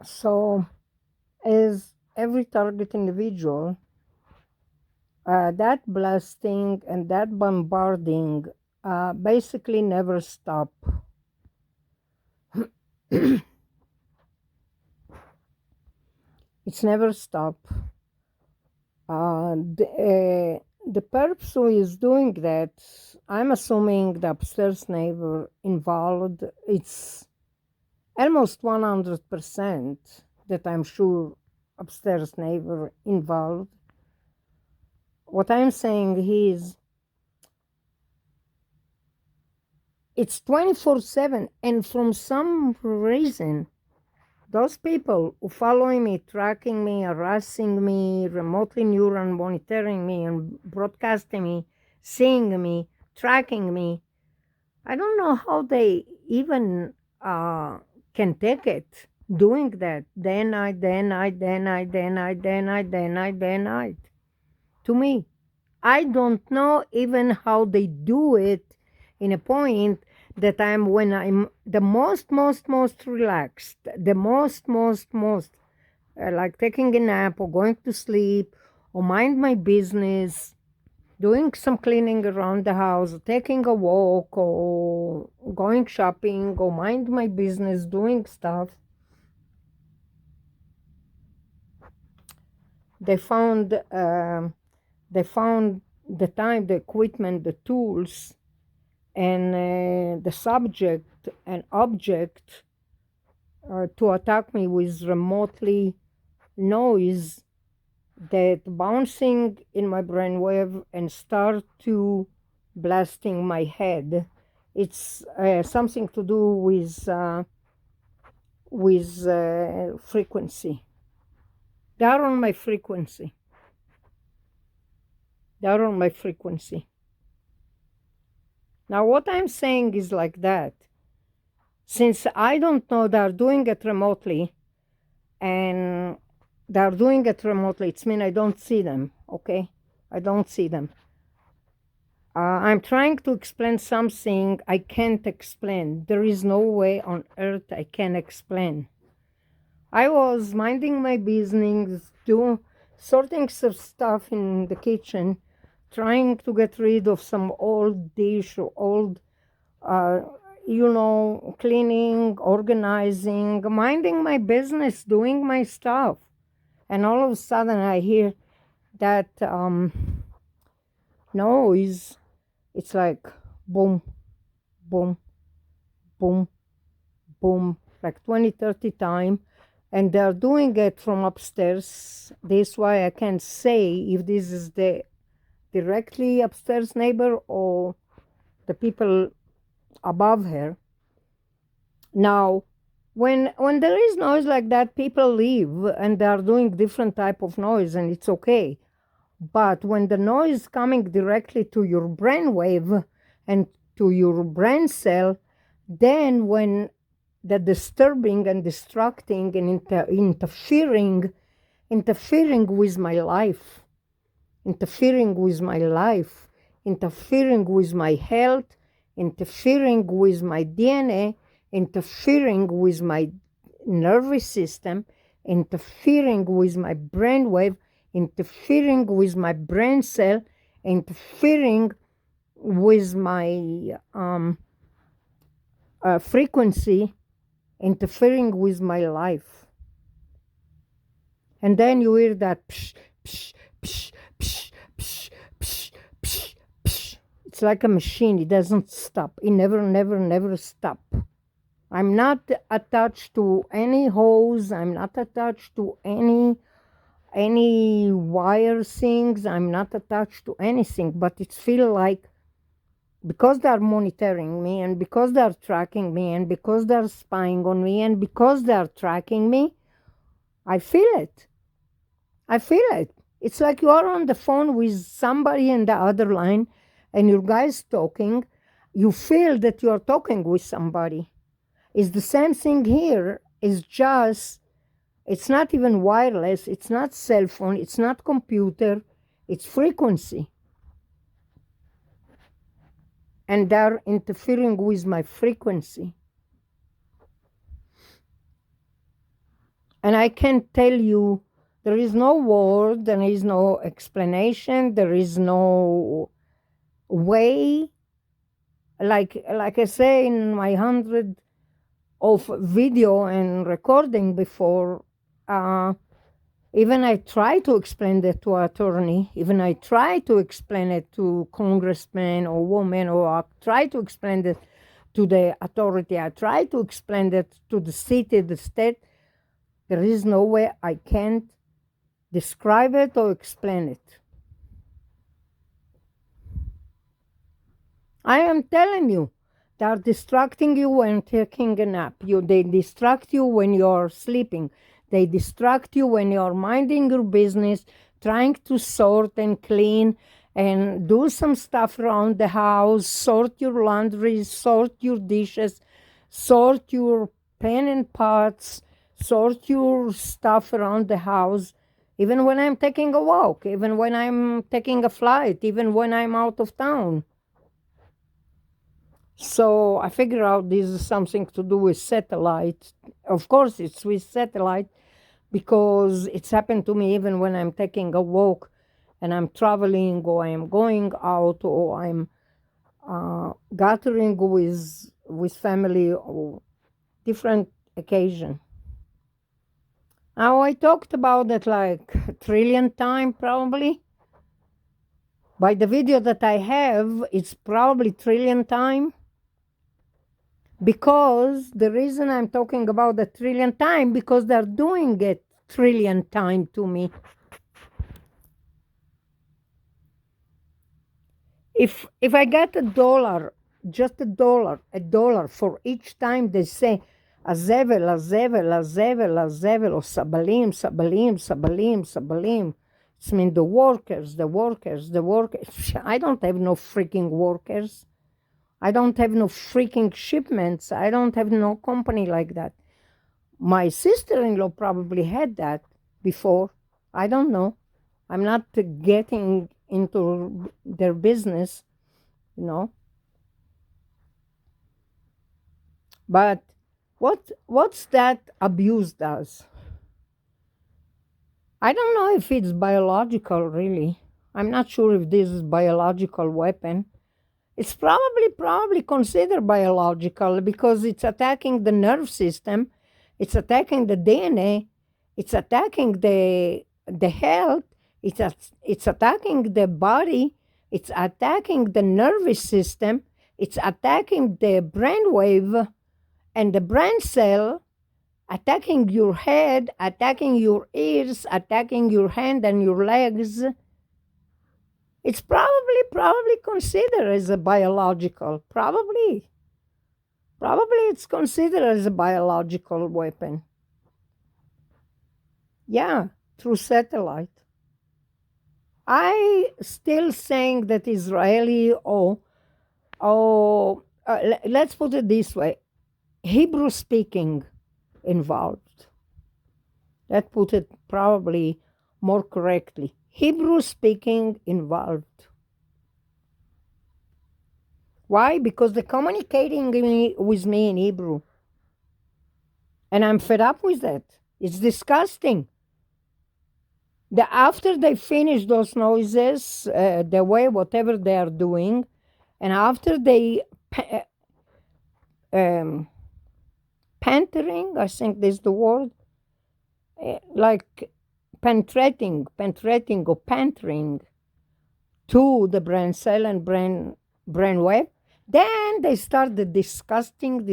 So, as every target individual, that blasting and that bombarding basically never stop. It's never stop. The perps who is doing that, I'm assuming the upstairs neighbor involved. It's almost 100% that I'm sure upstairs neighbor involved. What I'm saying is it's 24/7, and from some reason, those people who following me, tracking me, harassing me, remotely neuron monitoring me and broadcasting me, seeing me, tracking me, I don't know how they even can take it, doing that day and night, day and night, day and night, day and night, day and night, day and night, day and night. To me, I don't know even how they do it in a point that when I'm the most relaxed, the most, like taking a nap or going to sleep or mind my business, doing some cleaning around the house, taking a walk or going shopping or mind my business, doing stuff. They found the time, the equipment, the tools, and the subject and object to attack me with remotely noise that bouncing in my brainwave and start to blasting my head. It's something to do with frequency. They are on my frequency. They are on my frequency. Now, what I'm saying is like that. Since I don't know they're doing it remotely, and they're doing it remotely, it's mean I don't see them, okay? I don't see them. I'm trying to explain something I can't explain. There is no way on earth I can explain. I was minding my business, sorting some stuff in the kitchen, trying to get rid of some old dish or old, cleaning, organizing, minding my business, doing my stuff. And all of a sudden I hear that noise. It's like boom, boom, boom, boom, like 20, 30 times. And they're doing it from upstairs. This is why I can't say if this is the directly upstairs neighbor or the people above her. Now, when there is noise like that, people leave and they are doing different type of noise, and it's okay. But when the noise is coming directly to your brain wave and to your brain cell, then when the disturbing and distracting and interfering with my life, interfering with my life, interfering with my health, interfering with my DNA, interfering with my nervous system, interfering with my brainwave, interfering with my brain cell, interfering with my frequency, interfering with my life. And then you hear that psh, psh, psh, psh, psh, psh, psh, psh. It's like a machine. It doesn't stop. It never stop. I'm not attached to any hose. I'm not attached to any wire things. I'm not attached to anything. But it feels like because they're monitoring me and because they're tracking me and because they're spying on me and because they're tracking me, I feel it. I feel it. It's like you are on the phone with somebody in the other line and your guy's talking. You feel that you are talking with somebody. It's the same thing here. It's just, it's not even wireless. It's not cell phone. It's not computer. It's frequency. And they're interfering with my frequency. And I can tell you, there is no word, there is no explanation, there is no way. Like I say in my 100 of video and recording before, even I try to explain that to attorney, even I try to explain it to congressman or woman, or I try to explain it to the authority, I try to explain it to the city, the state. There is no way I can't describe it or explain it. I am telling you, they are distracting you when taking a nap. They distract you when you're sleeping. They distract you when you're minding your business, trying to sort and clean and do some stuff around the house, sort your laundry, sort your dishes, sort your pen and pots, sort your stuff around the house. Even when I'm taking a walk, even when I'm taking a flight, even when I'm out of town. So I figure out this is something to do with satellite. Of course, it's with satellite because it's happened to me even when I'm taking a walk and I'm traveling or I'm going out or I'm gathering with family or different occasion. Now I talked about it like a trillion times probably. By the video that I have, it's probably trillion time. Because the reason I'm talking about the trillion time, because they're doing it trillion time to me. If I get $1, just $1 for each time they say Azevel, Azevel, Azevel, Azevel, or Sabalim, Sabalim, Sabalim, Sabalim. It's mean the workers. I don't have no freaking workers. I don't have no freaking shipments. I don't have no company like that. My sister-in-law probably had that before. I don't know. I'm not getting into their business, you know. But what's that abuse does? I don't know if it's biological, really. I'm not sure if this is biological weapon. It's probably considered biological because it's attacking the nerve system, it's attacking the DNA, it's attacking the health, it's attacking the body, it's attacking the nervous system, it's attacking the brainwave and the brain cell, attacking your head, attacking your ears, attacking your hand and your legs. It's probably considered as a biological. Probably it's considered as a biological weapon. Yeah, through satellite. I still saying that Israeli let's put it this way, Hebrew speaking involved. That put it probably more correctly. Hebrew speaking involved. Why? Because they're communicating with me in Hebrew. And I'm fed up with that. It's disgusting. After they finish those noises, the way whatever they are doing, and after they pantering, I think that's the word, like penetrating or pantering to the brain cell and brain wave, then they start the disgusting,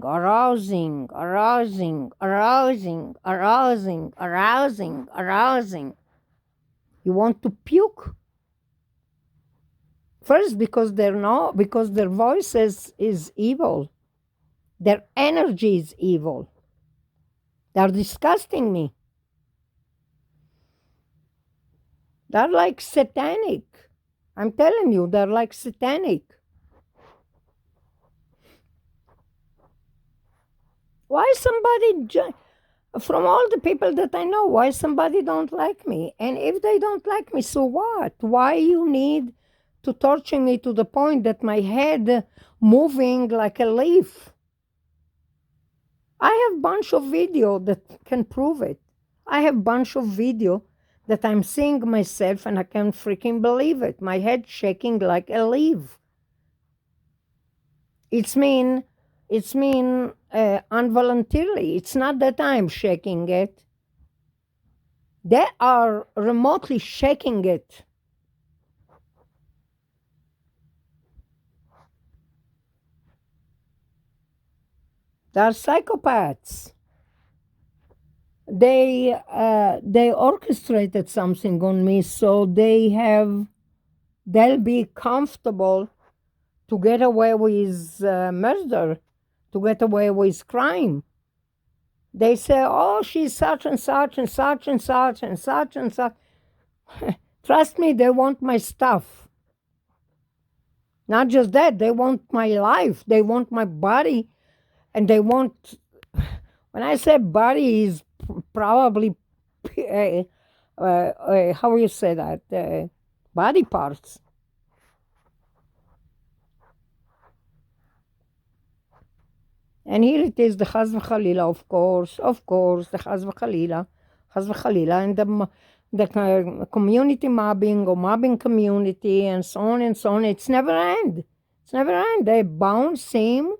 arousing. You want to puke? First, because their voices is evil. Their energy is evil. They're disgusting me. They're like satanic. I'm telling you, they're like satanic. Why somebody, from all the people that I know, why somebody don't like me? And if they don't like me, so what? Why you need to torture me to the point that my head moving like a leaf? I have bunch of video that can prove it. I have bunch of video that I'm seeing myself and I can't freaking believe it. My head shaking like a leaf. It's mean involuntarily. It's not that I'm shaking it. They are remotely shaking it. They are psychopaths. They orchestrated something on me, so they'll be comfortable to get away with murder, to get away with crime. They say, "Oh, she's such and such and such and such and such and such." Trust me, they want my stuff. Not just that, they want my life. They want my body, and they want. When I say body, is probably how you say that, body parts. And here it is, the Chaz v'Chalila, of course, the Chaz v'Chalila, and the community mobbing or mobbing community, and so on and so on. It's never end. It's never end. They bounce him.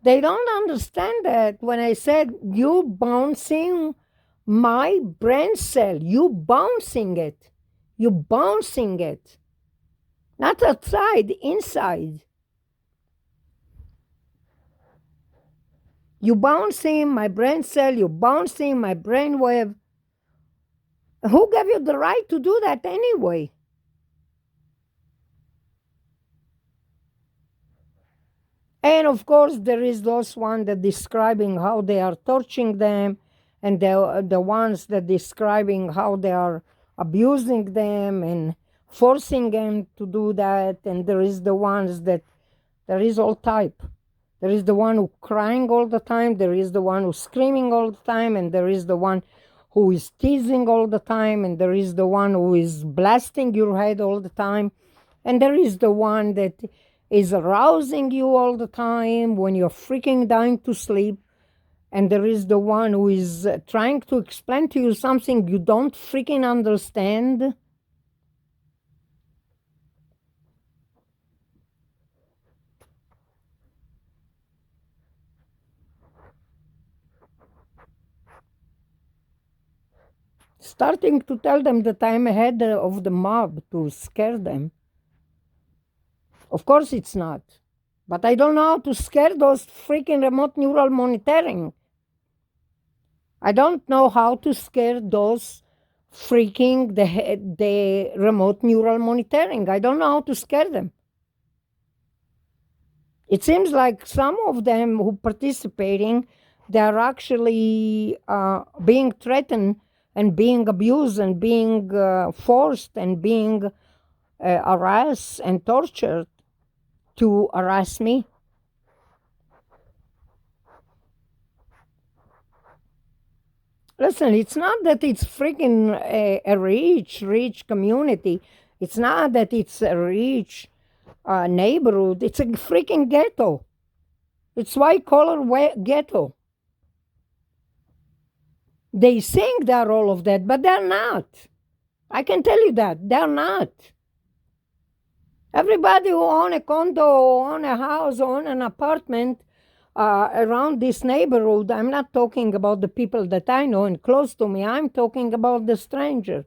They don't understand that when I said, you bouncing my brain cell, you bouncing it. You bouncing it. Not outside, inside. You bouncing my brain cell, you bouncing my brain wave. Who gave you the right to do that anyway? And of course, there is those ones that describing how they are torturing them, and the ones that describing how they are abusing them and forcing them to do that. And there is the ones that there is all type. There is the one who crying all the time. There is the one who's screaming all the time, and there is the one who is teasing all the time, and there is the one who is blasting your head all the time, and there is the one that is arousing you all the time when you're freaking dying to sleep, and there is the one who is trying to explain to you something you don't freaking understand. Starting to tell them that I'm ahead of the mob to scare them. Of course it's not. But I don't know how to scare those freaking remote neural monitoring. I don't know how to scare those freaking the remote neural monitoring. I don't know how to scare them. It seems like some of them who participating, they are actually being threatened and being abused and being forced and being harassed and tortured to harass me. Listen, it's not that it's freaking a rich community. It's not that it's a rich neighborhood. It's a freaking ghetto. It's white collar ghetto. They think they're all of that, but they're not. I can tell you that. They're not. Everybody who own a condo or own a house or own an apartment around this neighborhood, I'm not talking about the people that I know and close to me. I'm talking about the stranger.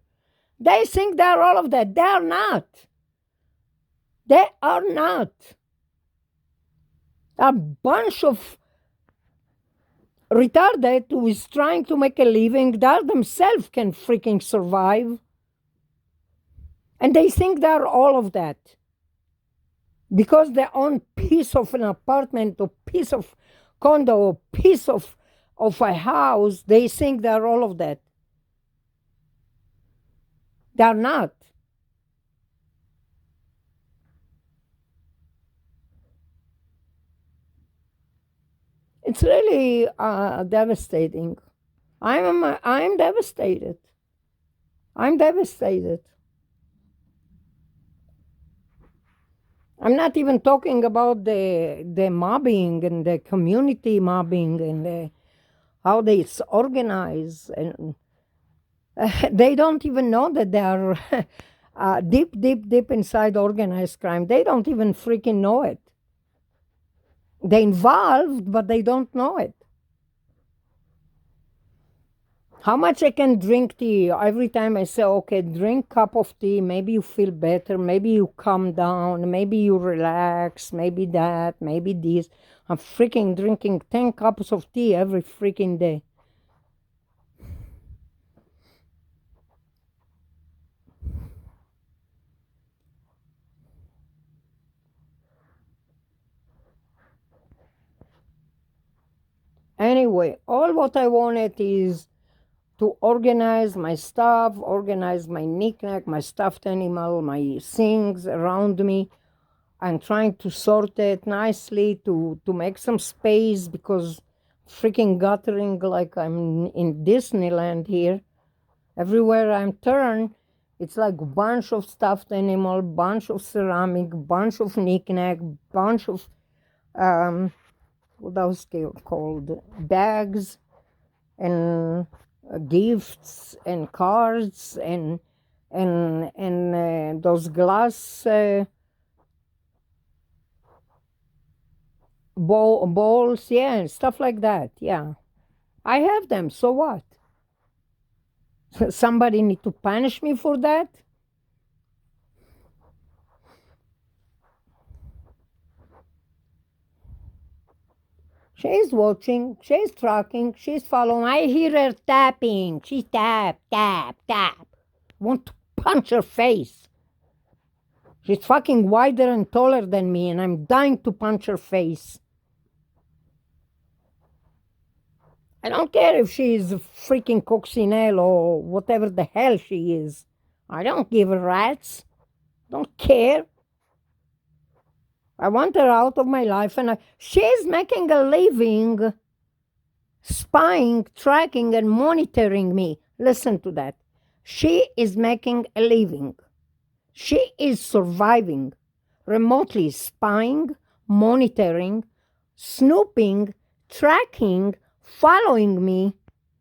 They think they're all of that. They're not. They are not. A bunch of retarded who is trying to make a living, they themselves can freaking survive. And they think they're all of that. Because they own piece of an apartment or piece of condo or piece of a house, they think they're all of that. They're not. It's really devastating. I'm devastated. I'm devastated. I'm not even talking about the mobbing and the community mobbing and how it's organized, and they don't even know that they are deep, deep, deep inside organized crime. They don't even freaking know it. They're involved, but they don't know it. How much I can drink tea? Every time I say, okay, drink cup of tea, maybe you feel better, maybe you calm down, maybe you relax, maybe that, maybe this. I'm freaking drinking 10 cups of tea every freaking day. Anyway, all what I wanted is to organize my stuff, organize my knickknack, my stuffed animal, my things around me. I'm trying to sort it nicely to make some space because freaking guttering like I'm in Disneyland here. Everywhere I'm turned, it's like a bunch of stuffed animal, bunch of ceramic, bunch of knickknack, bunch of what else called bags and gifts and cards and those glass bowls, yeah, and stuff like that. Yeah, I have them. So what? Somebody need to punish me for that? She's watching, she's tracking, she's following. I hear her tapping. She tap, tap, tap. Want to punch her face. She's fucking wider and taller than me, and I'm dying to punch her face. I don't care if she's a freaking coccinelle or whatever the hell she is. I don't give a rat's. Don't care. I want her out of my life, and she's making a living spying, tracking, and monitoring me. Listen to that. She is making a living. She is surviving, remotely spying, monitoring, snooping, tracking, following me.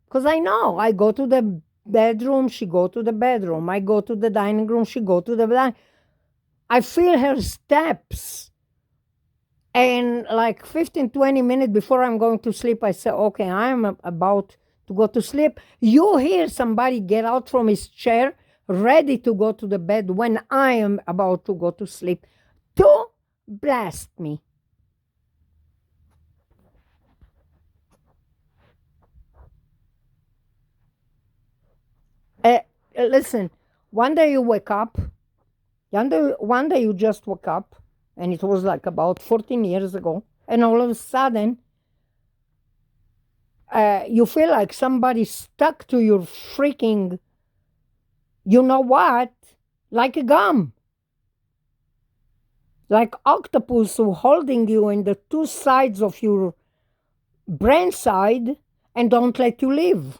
Because I know I go to the bedroom, she go to the bedroom. I go to the dining room, she go to the dining. I feel her steps. And like 15, 20 minutes before I'm going to sleep, I say, okay, I'm about to go to sleep. You hear somebody get out from his chair, ready to go to the bed when I am about to go to sleep, to blast me. Listen, one day you wake up, one day you just woke up, and it was like about 14 years ago, and all of a sudden, you feel like somebody stuck to your freaking, you know what, like a gum. Like octopus who holding you in the two sides of your brain side and don't let you live.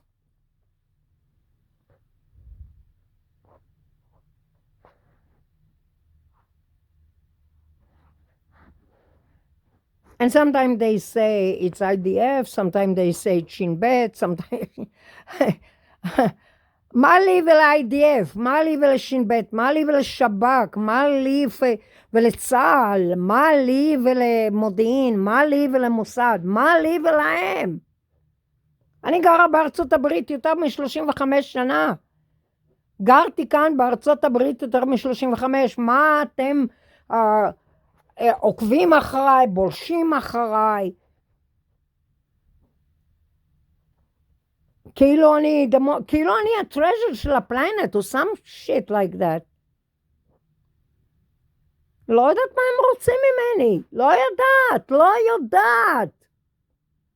And sometimes they say it's IDF, sometimes they say it's Shin Bet, sometimes... מה לי ול-IDF? מה לי ולשין בית? מה לי ולשב"כ? מה לי ולצה"ל? מה לי ולמודיעין? מה לי ולמוסד? מה לי ולהם? אני גרה בארצות הברית יותר מ-35 שנה. גרתי כאן בארצות הברית יותר מ-35. מה אתם עוקבים אחריי, בולשים אחריי? כאילו אני הטרז'ר של הפלנט, או some shit like that. לא יודעת מה הם רוצים ממני.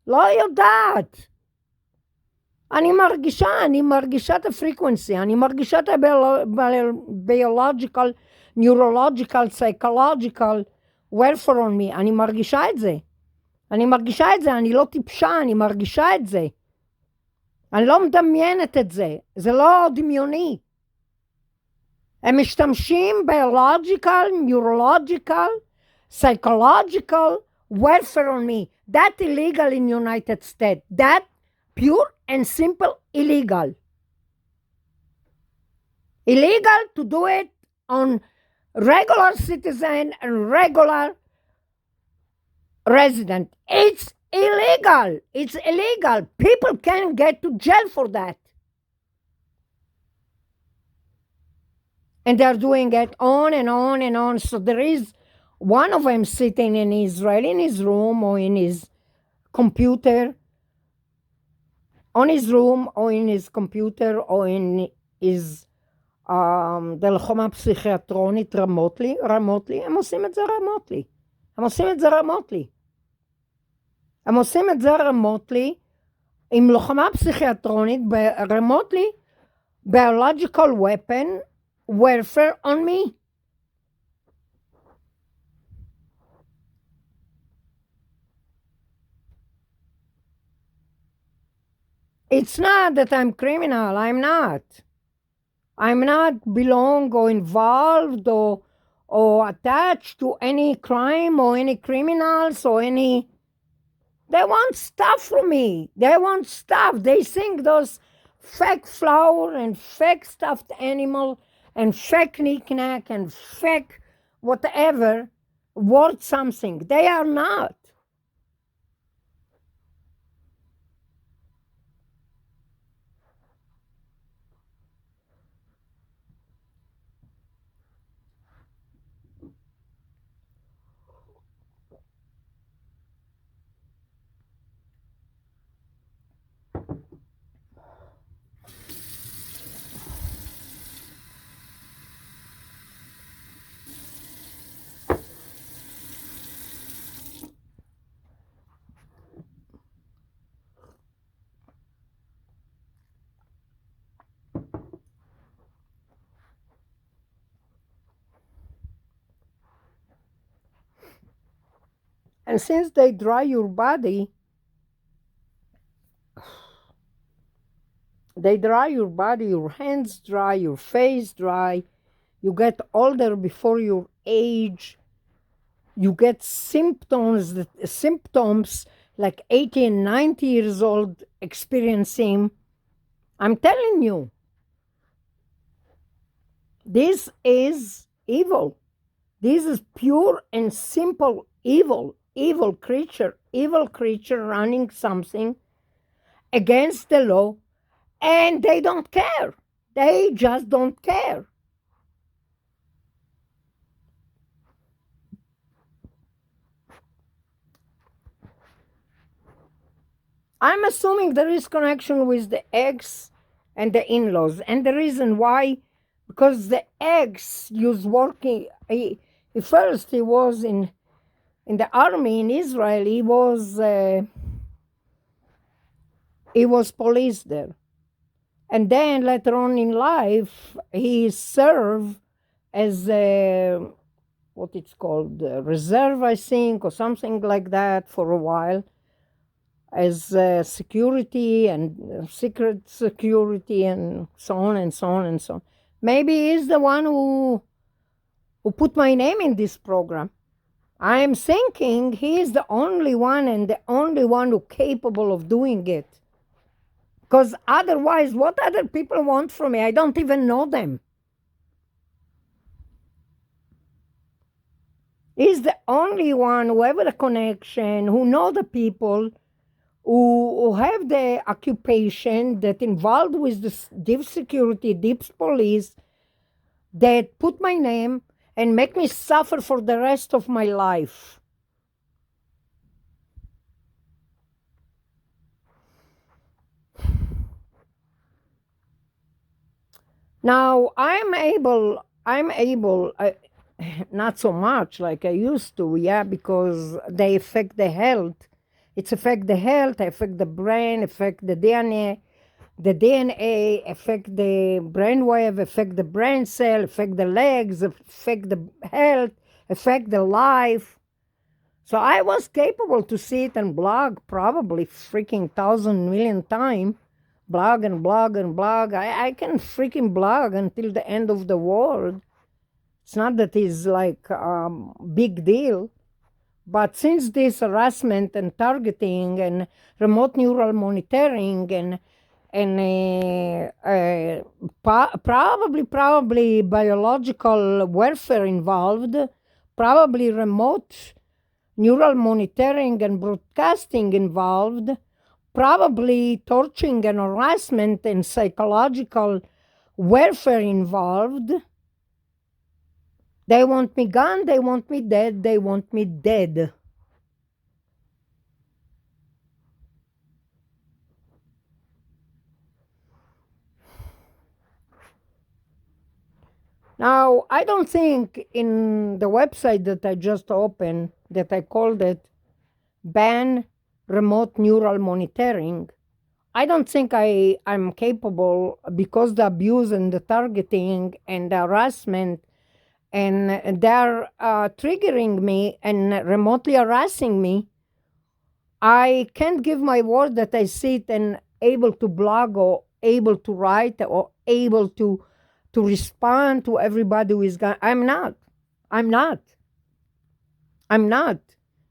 לא יודעת. אני מרגישה את הפריקוונסי, אני מרגישה את ה-biological, neurological, psychological welfare on me, אני מרגישה את זה, אני לא טיפשה, אני מרגישה את זה. אני לא מדמיינת את זה, זה לא דמיוני. הם משתמשים biological, neurological, psychological welfare on me. That illegal in United States. That pure and simple illegal. Illegal to do it on regular citizen and regular resident. It's illegal. It's illegal. People can get to jail for that. And they're doing it on and on and on. So there is one of them sitting in Israel in his room or in his computer, on his room or in his computer or in his דלחומה פסיכיאטרונית רמוטלי, הם עושים את זה רמוטלי. הם עושים את זה רמוטלי עם לוחמה פסיכיאטרונית רמוטלי, biological weapon warfare on me. It's not that I'm criminal. I'm not. I'm not belong or involved or attached to any crime or any criminals or any... They want stuff from me. They want stuff. They think those fake flower and fake stuffed animal and fake knick-knack and fake whatever worth something. They are not. And since they dry your body, your hands dry, your face dry, you get older before your age, you get symptoms like 80 and 90 years old experiencing. I'm telling you, this is evil. This is pure and simple evil creature running something against the law, and they don't care. They just don't care. I'm assuming there is connection with the ex and the in-laws, and the reason why, because the ex was working. First, he was in the army in Israel. He was police there, and then later on in life, he served as what it's called, reserve, I think, or something like that, for a while, as security and secret security and so on and so on and so on. Maybe he's the one who put my name in this program. I am thinking he is the only one and the only one who capable of doing it. Because otherwise, what other people want from me? I don't even know them. He's the only one who have the connection, who know the people, who have the occupation that involved with the deep security, deep police, that put my name and make me suffer for the rest of my life. Now, I'm able, not so much like I used to, because they affect the health. It's affect the health, affect the brain, affect the DNA, affect the brainwave, affect the brain cell, affect the legs, affect the health, affect the life. So I was capable to sit and blog probably freaking 1,000 million times. Blog and blog and blog. I can freaking blog until the end of the world. It's not that it's like big deal. But since this harassment and targeting and remote neural monitoring and probably biological warfare involved, probably remote neural monitoring and broadcasting involved, probably torturing and harassment and psychological warfare involved. They want me gone, they want me dead, they want me dead. Now, I don't think in the website that I just opened, that I called it ban remote neural monitoring, I don't think I'm capable, because the abuse and the targeting and the harassment and they're triggering me and remotely harassing me. I can't give my word that I sit and able to blog or able to write or able to respond to everybody who is going. I'm not. I'm not. I'm not.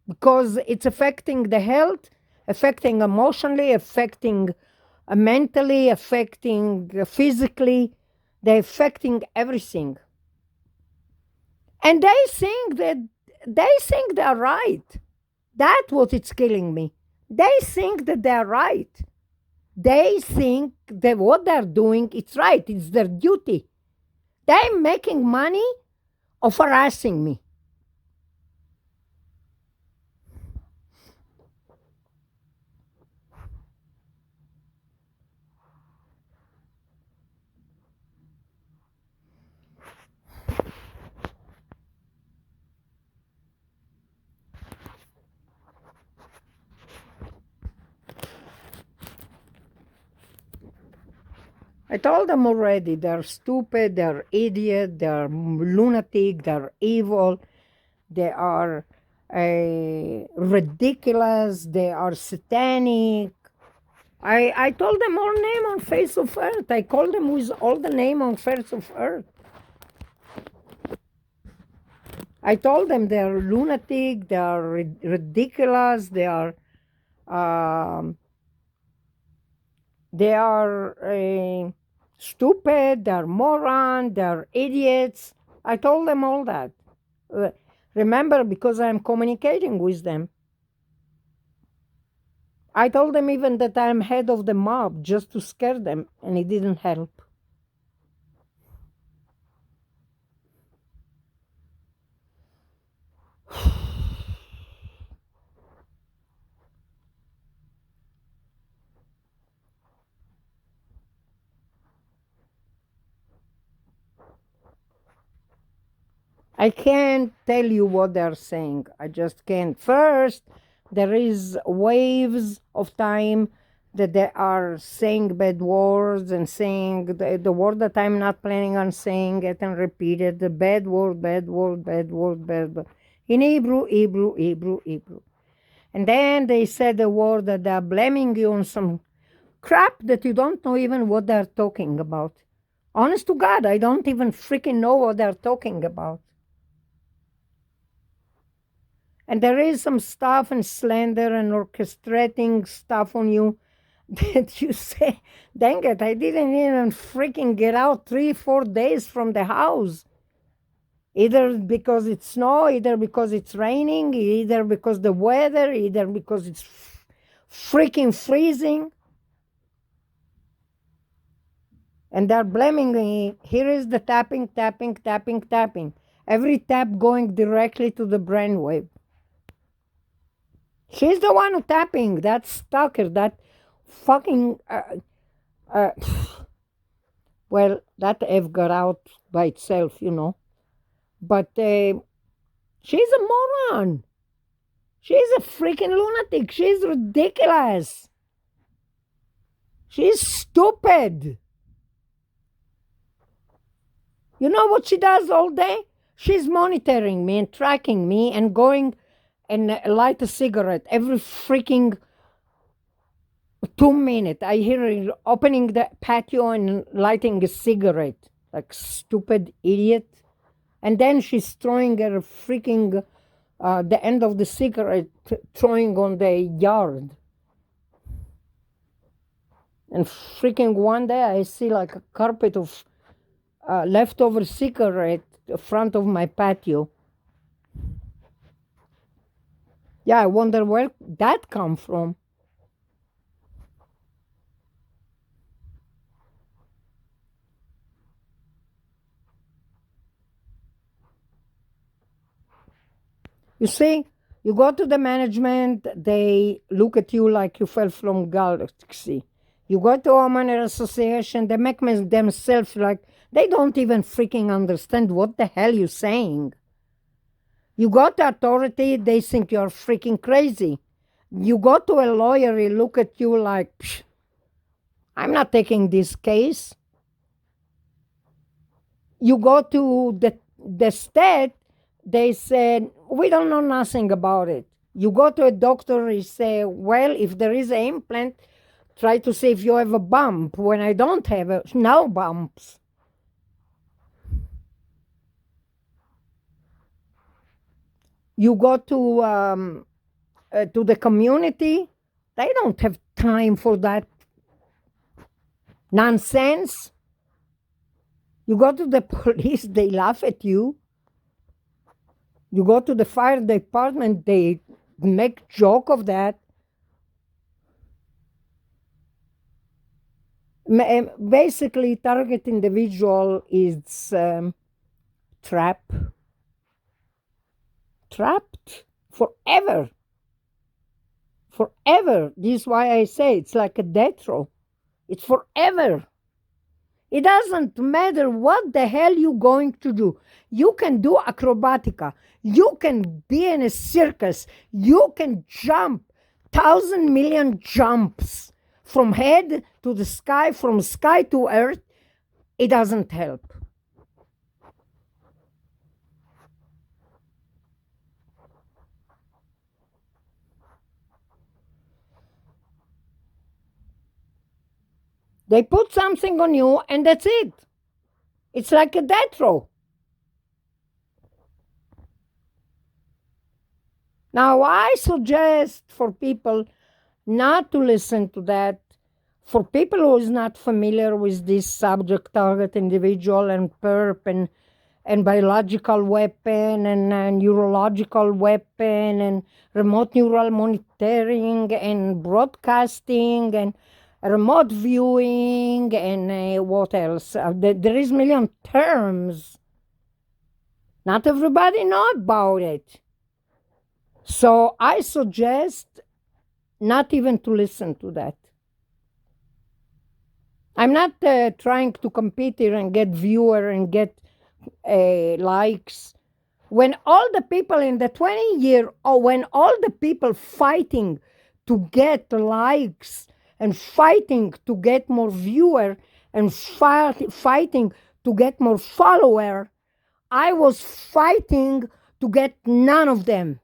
Because it's affecting the health, affecting emotionally, affecting mentally, affecting physically. They're affecting everything. And they think they're right. That's what it's killing me. They think that they're right. They think that what they're doing, it's right. It's their duty. They're making money of harassing me. I told them already, they're stupid, they're idiot, they're lunatic, they're evil, they are ridiculous, they are satanic. I told them all name on face of earth. I called them with all the name on face of earth. I told them they're lunatic, they are ridiculous, they are stupid, they're moron, they're idiots. I told them all that. Remember, because I'm communicating with them. I told them even that I'm head of the mob just to scare them, and it didn't help. I can't tell you what they're saying. I just can't. First, there is waves of time that they are saying bad words and saying the word that I'm not planning on saying it and repeat it. The bad word, bad word, bad word, bad word. In Hebrew, Hebrew, Hebrew, Hebrew. And then they said a word that they're blaming you on some crap that you don't know even what they're talking about. Honest to God, I don't even freaking know what they're talking about. And there is some stuff and slander and orchestrating stuff on you that you say, dang it, I didn't even freaking get out 3-4 days from the house. Either because it's snow, either because it's raining, either because the weather, either because it's freaking freezing. And they're blaming me. Here is the tapping, tapping, tapping, tapping. Every tap going directly to the brainwave. She's the one who tapping. That stalker, that fucking. Well, that F got out by itself, you know. But she's a moron. She's a freaking lunatic. She's ridiculous. She's stupid. You know what she does all day? She's monitoring me and tracking me and going and light a cigarette every freaking 2 minutes. I hear her opening the patio and lighting a cigarette, like stupid idiot. And then she's throwing her freaking the end of the cigarette throwing on the yard. And freaking one day I see like a carpet of leftover cigarette in front of my patio. Yeah, I wonder where that come from. You see, you go to the management, they look at you like you fell from galaxy. You go to a homeowner association, they make themselves like they don't even freaking understand what the hell you're saying. You go to authority, they think you're freaking crazy. You go to a lawyer, he look at you like, psh, I'm not taking this case. You go to the state, they said, we don't know nothing about it. You go to a doctor, he say, well, if there is an implant, try to see if you have a bump. When I don't have no bumps. You go to the community, they don't have time for that nonsense. You go to the police, they laugh at you. You go to the fire department, they make joke of that. Basically, target individual is trapped forever. Forever. This is why I say it's like a death row. It's forever. It doesn't matter what the hell you're going to do. You can do acrobatica. You can be in a circus. You can jump 1,000,000,000 jumps from head to the sky, from sky to earth. It doesn't help. They put something on you and that's it. It's like a death row. Now, I suggest for people not to listen to that. For people who is not familiar with this subject, target individual and perp and biological weapon and neurological weapon and remote neural monitoring and broadcasting and remote viewing and what else? There is million terms. Not everybody know about it. So I suggest not even to listen to that. I'm not trying to compete here and get viewer and get likes. When all the people in the 20-year, or when all the people fighting to get likes and fighting to get more viewer and fighting to get more follower, I was fighting to get none of them.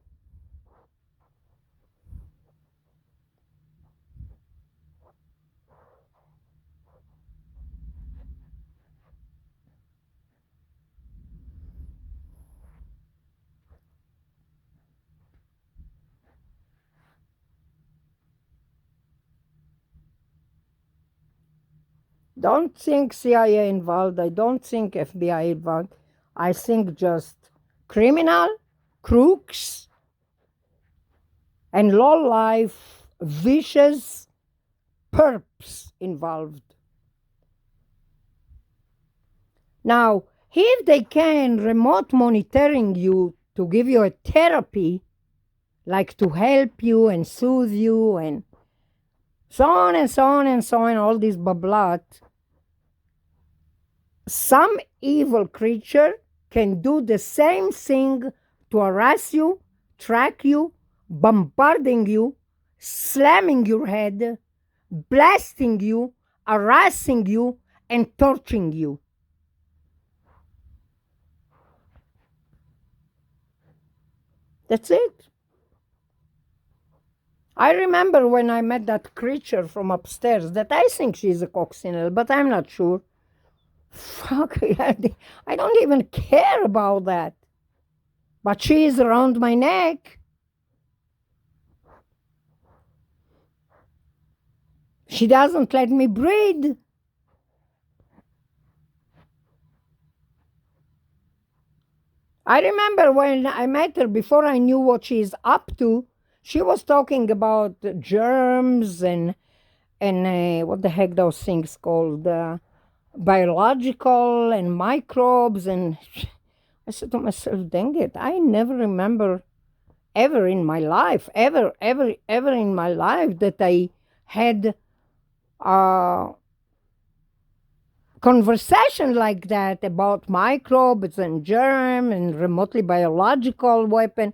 Don't think CIA involved. I don't think FBI involved. I think just criminal, crooks, and low-life, vicious perps involved. Now, if they can remote monitoring you to give you a therapy, like to help you and soothe you and so on and so on and so on, all this bablat, some evil creature can do the same thing to harass you, track you, bombarding you, slamming your head, blasting you, harassing you, and torturing you. That's it. I remember when I met that creature from upstairs that I think she's a coccinelle, but I'm not sure. Fuck, I don't even care about that. but she is around my neck. She doesn't let me breathe. I remember when I met her, before I knew what she's up to, she was talking about germs and what the heck those things called, biological and microbes. And I said to myself, dang it, I never remember ever in my life, ever in my life, that I had a conversation like that about microbes and germ and remotely biological weapon.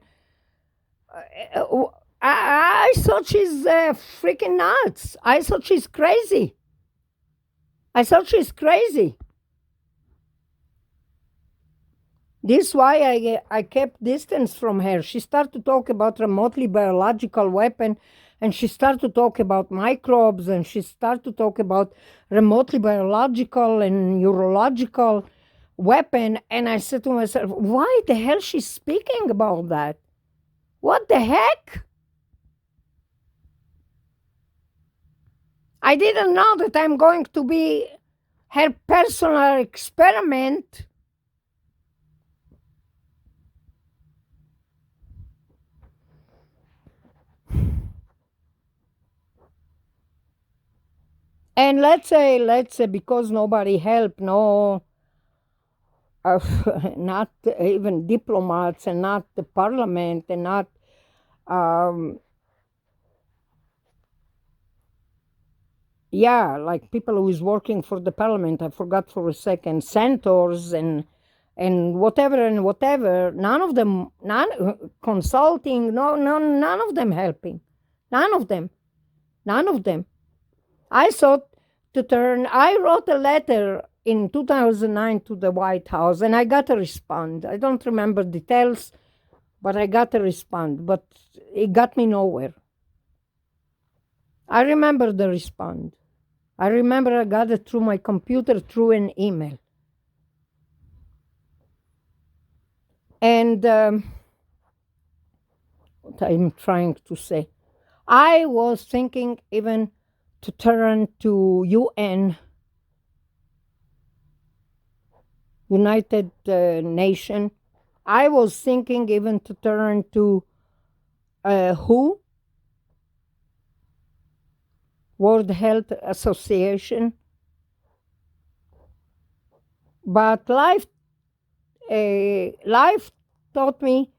I thought she's freaking nuts. I thought she's crazy. This is why I kept distance from her. She started to talk about remotely biological weapon, and she started to talk about microbes, and she started to talk about remotely biological and neurological weapon. And I said to myself, why the hell she's speaking about that? What the heck? I didn't know that I'm going to be her personal experiment. And let's say because nobody helped, no, not even diplomats, and not the parliament, and not um, like people who is working for the parliament. I forgot for a second. Senators and whatever. None of them, consulting. No, none of them helping. None of them. I thought I wrote a letter in 2009 to the White House, and I got a response. I don't remember details, but I got a response. But it got me nowhere. I remember the response. I remember I got it through my computer, through an email. And what I'm trying to say, I was thinking even to turn to UN, United Nation. I was thinking even to turn to WHO, World Health Association. But life taught me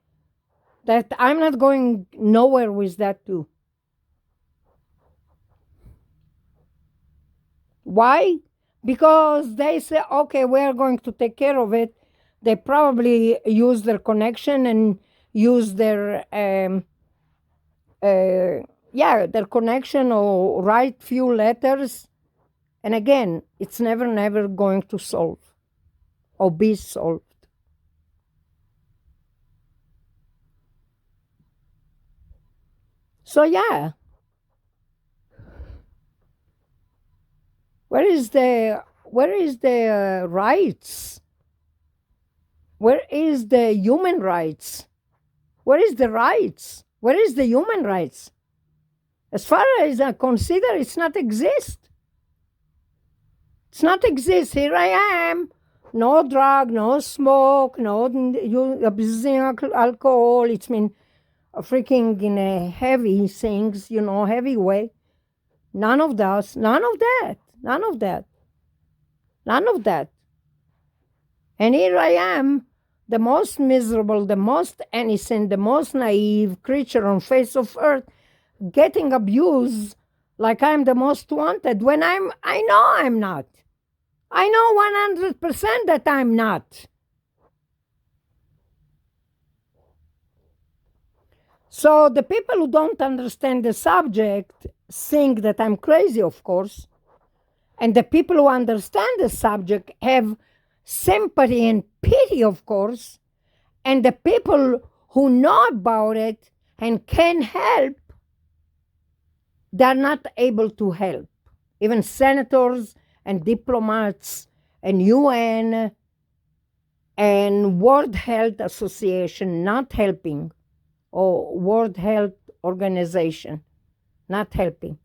that I'm not going nowhere with that too. Why? Because they say, okay, we're going to take care of it. They probably use their connection and use their their connection, or write few letters. And again, it's never going to solve or be solved. So yeah, where is the rights? Where is the human rights? Where is the rights? Where is the human rights? As far as I consider, it's not exist. It's not exist. Here I am. No drug, no smoke, no abusing alcohol. It's been freaking in a heavy things, heavy way. None of that. None of that. None of that. None of that. And here I am, the most miserable, the most innocent, the most naive creature on face of earth, getting abused like I'm the most wanted, when I know I'm not. I know 100% that I'm not. So the people who don't understand the subject think that I'm crazy, of course. And the people who understand the subject have sympathy and pity, of course. And the people who know about it and can help, they're not able to help. Even senators and diplomats and UN and World Health Association not helping, or World Health Organization not helping.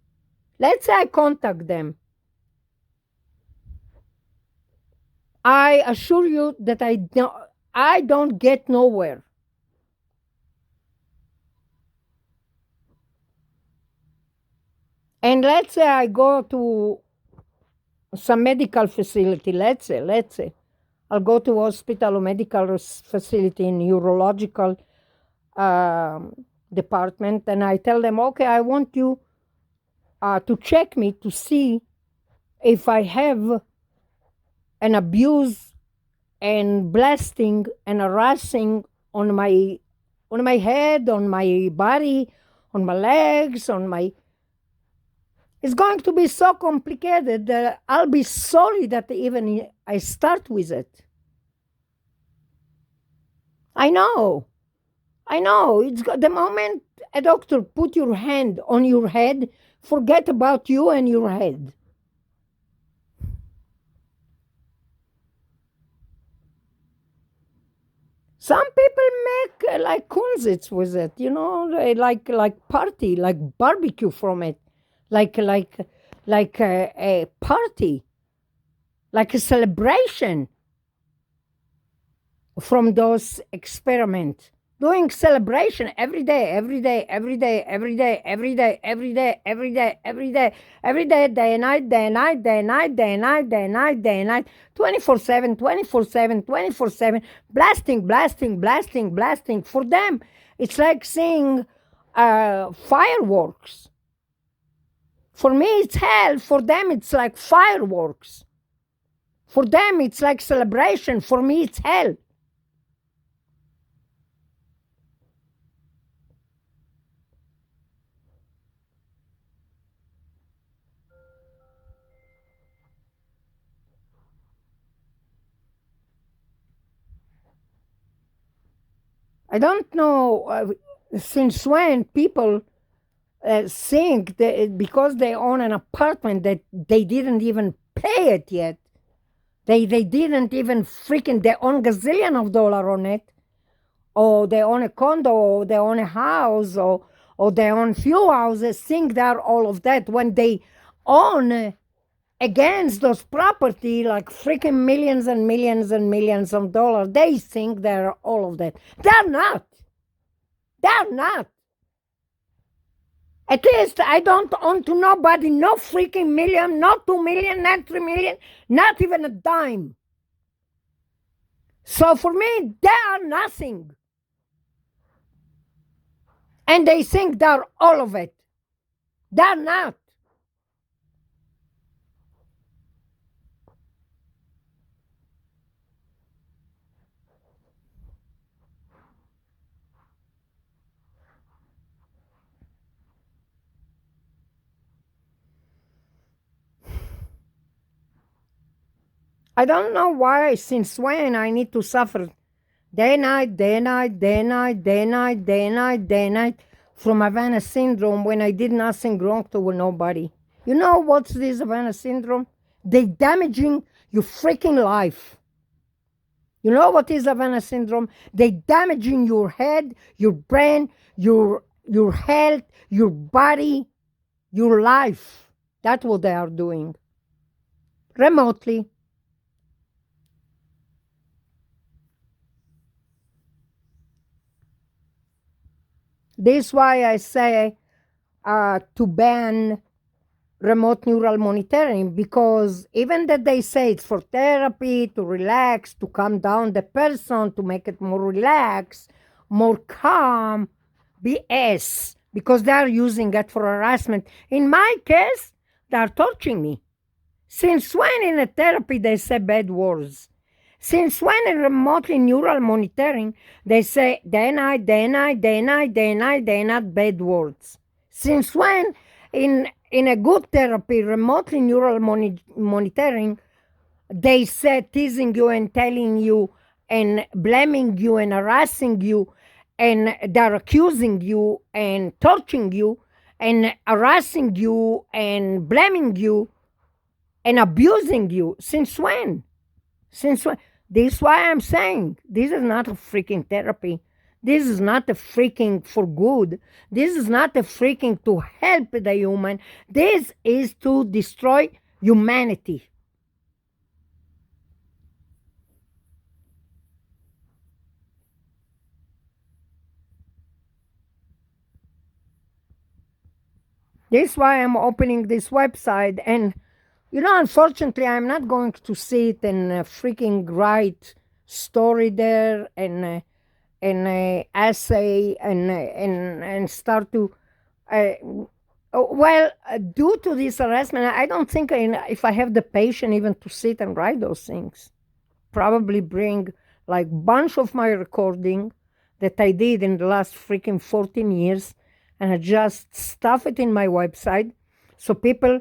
Let's say I contact them. I assure you that I don't get nowhere. And let's say I go to some medical facility, let's say, I'll go to hospital or medical facility in neurological department, and I tell them, okay, I want you to check me to see if I have an abuse and blasting and harassing on my head, on my body, on my legs, on my... It's going to be so complicated that I'll be sorry that even I start with it. I know. It's the moment a doctor put your hand on your head, forget about you and your head. Some people make like kunzits with it, like party, like barbecue from it, like a party, like a celebration from those experiments. Doing celebration every day, day and night, day and night, 24/7, 24/7, blasting. For them, it's like seeing fireworks. For me, it's hell. For them, it's like fireworks. For them, it's like celebration. For me, it's hell. I don't know since when people think that because they own an apartment that they didn't even pay it yet. They didn't even freaking, they own gazillion of dollar on it, or they own a condo, or they own a house, or they own few houses, think they're all of that when they own against those property like freaking millions and millions and millions of dollars. They think they're all of that. They're not. At least I don't own to nobody, no freaking million, not 2 million, not 3 million, not even a dime. So for me, they are nothing. And they think they're all of it. They're not. I don't know why, since when I need to suffer day, night, from Havana syndrome when I did nothing wrong to nobody. You know what's this Havana syndrome? They damaging your freaking life. You know what is Havana syndrome? They damaging your head, your brain, your health, your body, your life. That's what they are doing. Remotely. This is why I say to ban remote neural monitoring, because even that they say it's for therapy, to relax, to calm down the person, to make it more relaxed, more calm, BS, because they're using it for harassment. In my case, they're torturing me. Since when in a therapy they say bad words? Since when in remotely neural monitoring they say day night, bad words? Since when in a good therapy, remotely neural monitoring, they say teasing you and telling you and blaming you and harassing you, and they're accusing you and torturing you and harassing you and blaming you and abusing you? Since when? Since when? This is why I'm saying this is not a freaking therapy. This is not a freaking for good. This is not a freaking to help the human. This is to destroy humanity. This is why I'm opening this website. And, unfortunately, I'm not going to sit and freaking write story there and essay and start to. Due to this harassment, I don't think if I have the patience even to sit and write those things. Probably bring like bunch of my recording that I did in the last freaking 14 years, and I just stuff it in my website so people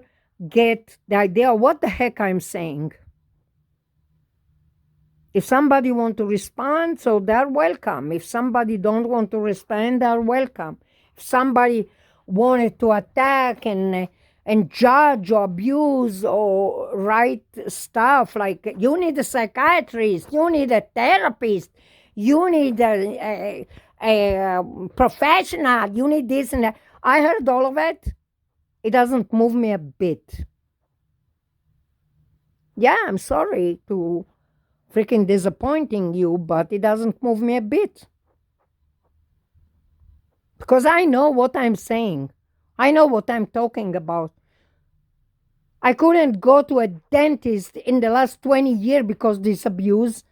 get the idea of what the heck I'm saying. If somebody want to respond, so they're welcome. If somebody don't want to respond, they're welcome. If somebody wanted to attack and judge or abuse or write stuff like you need a psychiatrist, you need a therapist, you need a professional, you need this and that. I heard all of it. It doesn't move me a bit. Yeah, I'm sorry to freaking disappointing you, but it doesn't move me a bit. Because I know what I'm saying. I know what I'm talking about. I couldn't go to a dentist in the last 20 years because this abuse.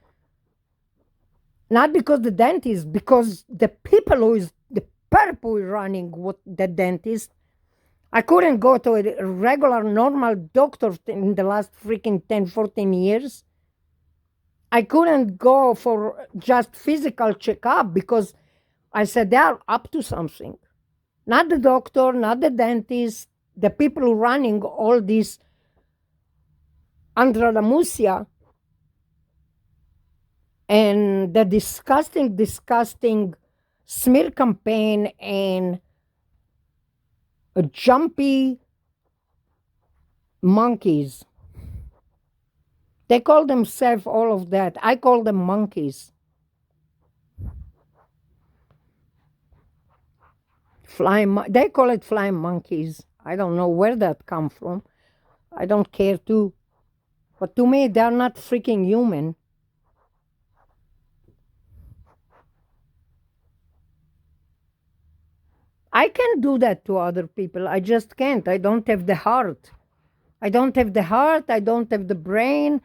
Not because the dentist, because the people who is the purple running what the dentist. I couldn't go to a regular normal doctor in the last freaking 10, 14 years. I couldn't go for just physical checkup because I said they are up to something. Not the doctor, not the dentist, the people running all this andradamusia and the disgusting smear campaign and jumpy monkeys. They call themselves all of that. I call them monkeys. They call it flying monkeys. I don't know where that come from. I don't care too. But to me, they're not freaking human. I can do that to other people. I just can't. I don't have the heart. I don't have the heart. I don't have the brain.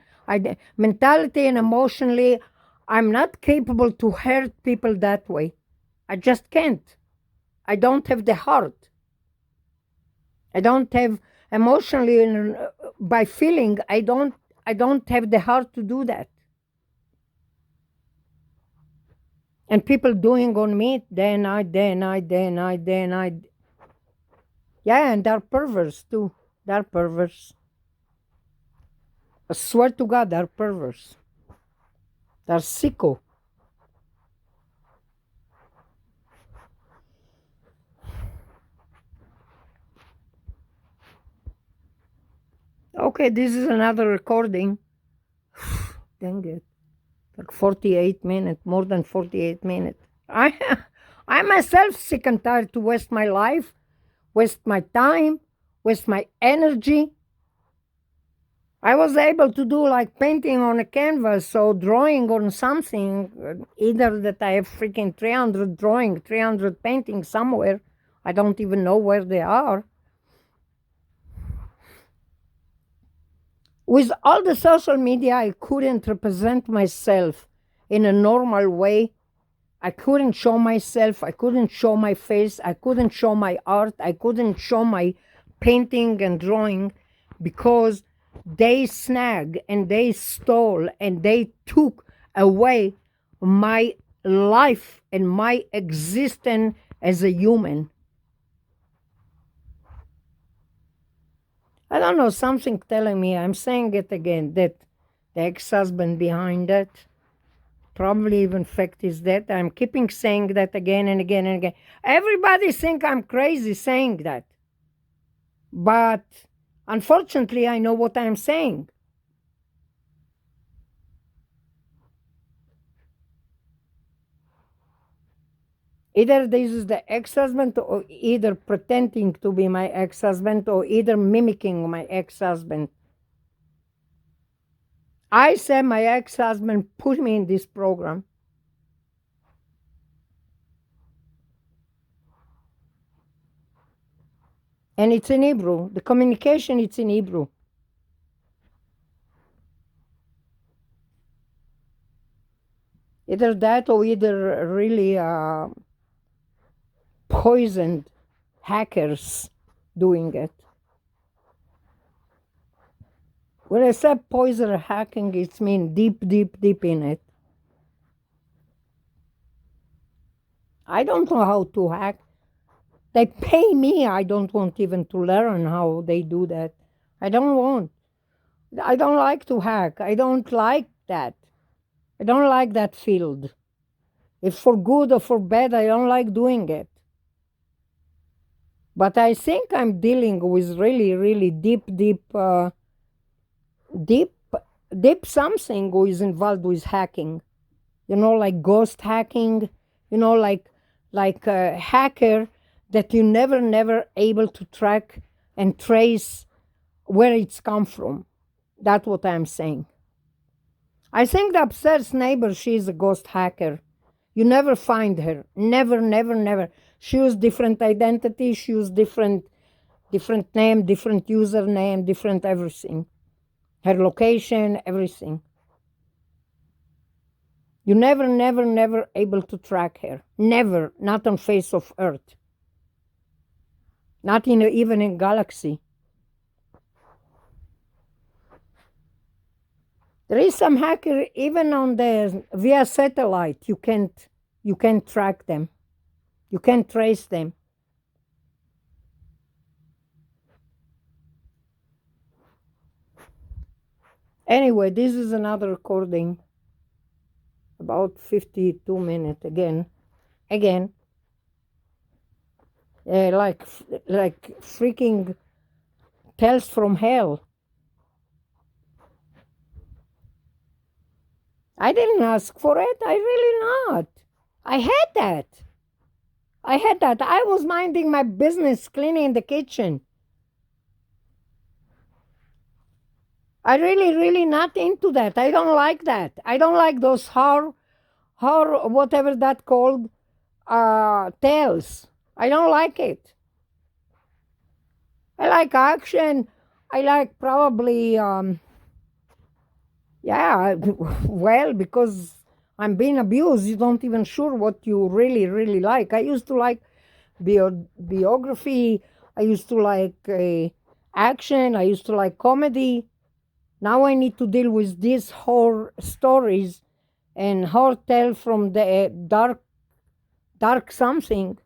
Mentality and emotionally, I'm not capable to hurt people that way. I just can't. I don't have the heart. I don't have emotionally by feeling. I don't have the heart to do that. And people doing on me day and night, day and night, day and night, day and night. Yeah, and they're perverse too. They're perverse. I swear to God, they're perverse. They're sicko. Okay, this is another recording. Dang it. Like 48 minutes, more than 48 minutes. I myself sick and tired to waste my life, waste my time, waste my energy. I was able to do like painting on a canvas or drawing on something, either that I have freaking 300 drawing, 300 paintings somewhere. I don't even know where they are. With all the social media, I couldn't represent myself in a normal way. I couldn't show myself. I couldn't show my face. I couldn't show my art. I couldn't show my painting and drawing because they snagged and they stole and they took away my life and my existence as a human. I don't know, something telling me, I'm saying it again, that the ex-husband behind it, probably even fact is that. I'm keeping saying that again and again and again. Everybody think I'm crazy saying that. But unfortunately, I know what I'm saying. Either this is the ex-husband, or either pretending to be my ex-husband, or either mimicking my ex-husband. I said my ex-husband put me in this program. And it's in Hebrew. The communication, it's in Hebrew. Either that or either really poisoned hackers doing it. When I say poison hacking, it means deep, deep, deep in it. I don't know how to hack. They pay me. I don't want even to learn how they do that. I don't want. I don't like to hack. I don't like that. I don't like that field. If for good or for bad, I don't like doing it. But I think I'm dealing with really, really deep, deep something who is involved with hacking. Like ghost hacking. Like a hacker that you never able to track and trace where it's come from. That's what I'm saying. I think the upstairs neighbor, she's a ghost hacker. You never find her. Never. She used different identity. She used different name, different username, different everything. Her location, everything. You never able to track her. Never. Not on face of earth. Not even in galaxy. There is some hacker even on the via satellite. You can't track them. You can't trace them. Anyway, this is another recording. About 52 minutes again. Like freaking tales from hell. I didn't ask for it. I really not. I had that. I was minding my business, cleaning the kitchen. I really not into that. I don't like that. I don't like those horror, whatever that called, tales. I don't like it. I like action. I like probably, yeah, well, because I'm being abused, you don't even sure what you really like. I used to like biography. I used to like action. I used to like comedy. Now I need to deal with these horror stories and horror tale from the dark something.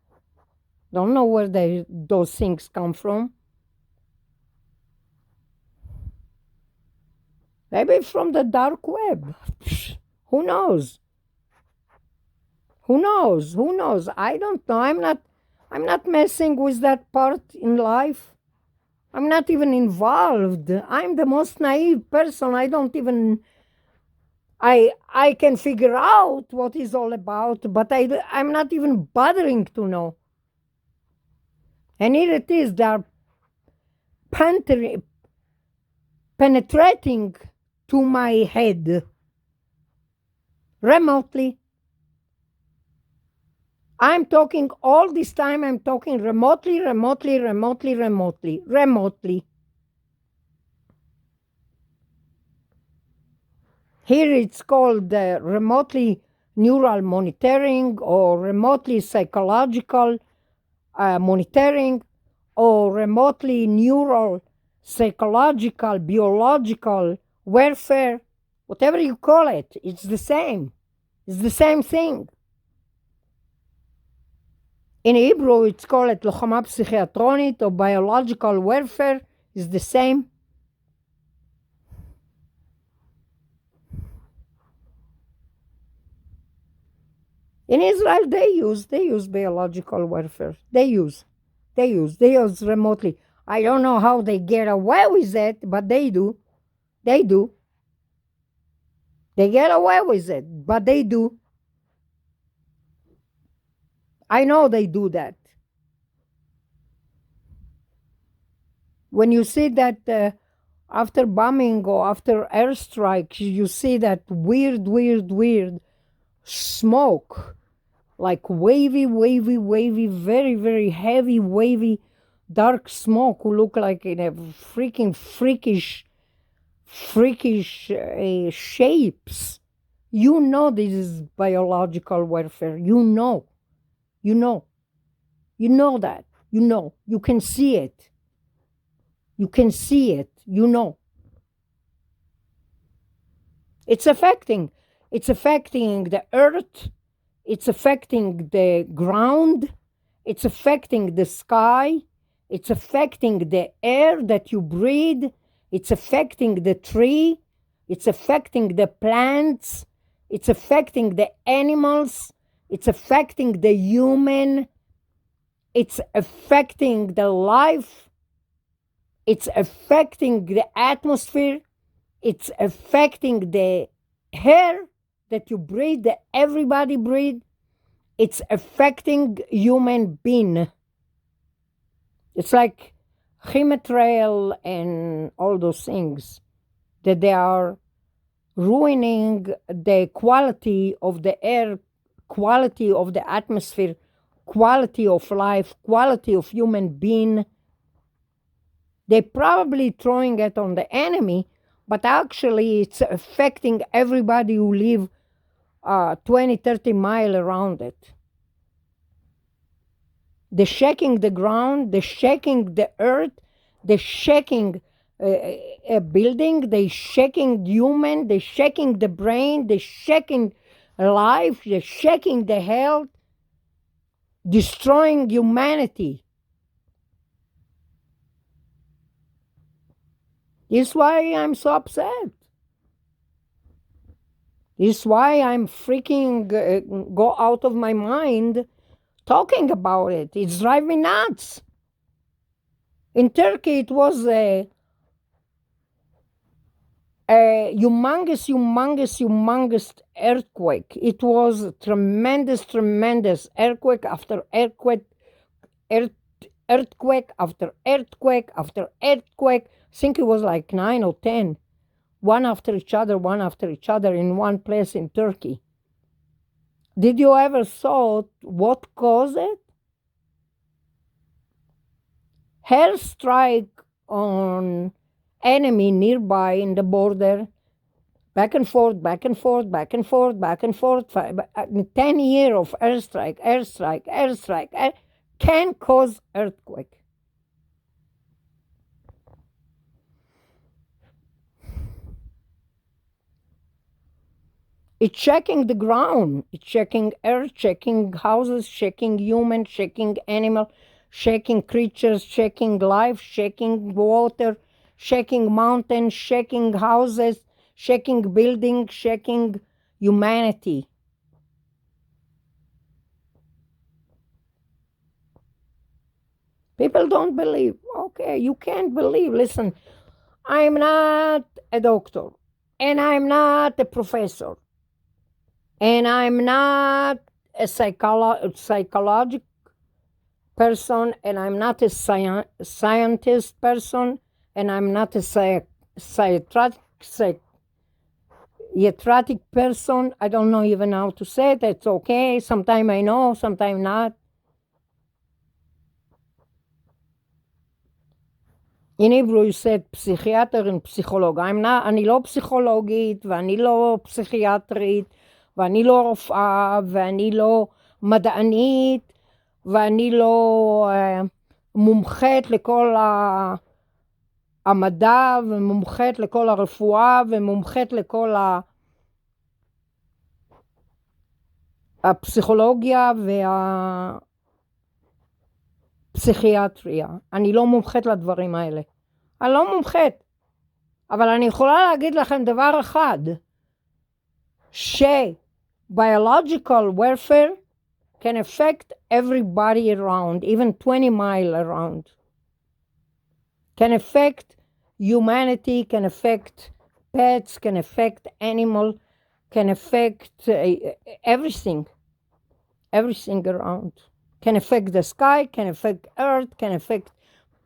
Don't know where those things come from. Maybe from the dark web. Who knows? Who knows? I don't know. I'm not messing with that part in life. I'm not even involved. I'm the most naive person. I don't even I can figure out what it's all about, but I'm not even bothering to know. And here it is, they're penetrating to my head remotely. I'm talking all this time, I'm talking remotely. Here it's called remotely neural monitoring or remotely psychological monitoring or remotely neural psychological biological warfare, whatever you call it, it's the same. It's the same thing. In Hebrew, it's called לוחמה פסיכיאטרונית or biological warfare. It's the same. In Israel, they use biological warfare. They use remotely. I don't know how they get away with it, but they do. They get away with it, but they do. I know they do that. When you see that after bombing or after airstrikes, you see that weird smoke, like wavy, very, very heavy, wavy, dark smoke who look like in a freaking freakish shapes. You know this is biological warfare. You know that. You can see it. You know. It's affecting the earth, it's affecting the ground, it's affecting the sky, it's affecting the air that you breathe, it's affecting the tree, it's affecting the plants, it's affecting the animals, it's affecting the human, it's affecting the life, it's affecting the atmosphere, it's affecting the air that you breathe, that everybody breathe. It's affecting human being. It's like chemtrail and all those things, that they are ruining the quality of the air, quality of the atmosphere, quality of life, quality of human being. They're probably throwing it on the enemy, but actually it's affecting everybody who live 20, 30 miles around it. They're shaking the ground, they're shaking the earth, they're shaking a building, they're shaking human, they're shaking the brain, they're shaking life, they're shaking the health, destroying humanity. This is why I'm so upset. This is why I'm freaking go out of my mind talking about it. It's driving me nuts. In Turkey, it was a humongous earthquake. It was a tremendous earthquake after earthquake, earthquake after earthquake after earthquake. I think it was like 9 or 10, one after each other in one place in Turkey. Did you ever thought what caused it? Airstrike on enemy nearby in the border, back and forth, 10 years of airstrike, can cause earthquake. It's checking the ground, it's checking earth, checking houses, checking human, checking animal, checking creatures, checking life, checking water, checking mountains, checking houses, checking buildings, checking humanity. People don't believe. Okay, you can't believe. Listen, I'm not a doctor, and I'm not a professor, and I'm not a psychological person, and I'm not a scientist person, and I'm not a psychiatric person. I don't know even how to say it. It's okay. Sometimes I know, sometimes not. In Hebrew you said פסיכיאטר and פסיכולוג. אני לא פסיכולוגית, ואני לא פסיכיאטרית, ואני לא רופאה, ואני לא מדענית, ואני לא מומחית לכל המדע, ומומחית לכל הרפואה, ומומחית לכל הפסיכולוגיה פסיכיאטריה. אני לא מומחית לדברים האלה. אני לא מומחית. אבל אני יכולה להגיד לכם דבר אחד, ש-biological warfare can affect everybody around, even 20 miles around. Can affect humanity, can affect pets, can affect animal, can affect everything around. Can affect the sky, can affect earth, can affect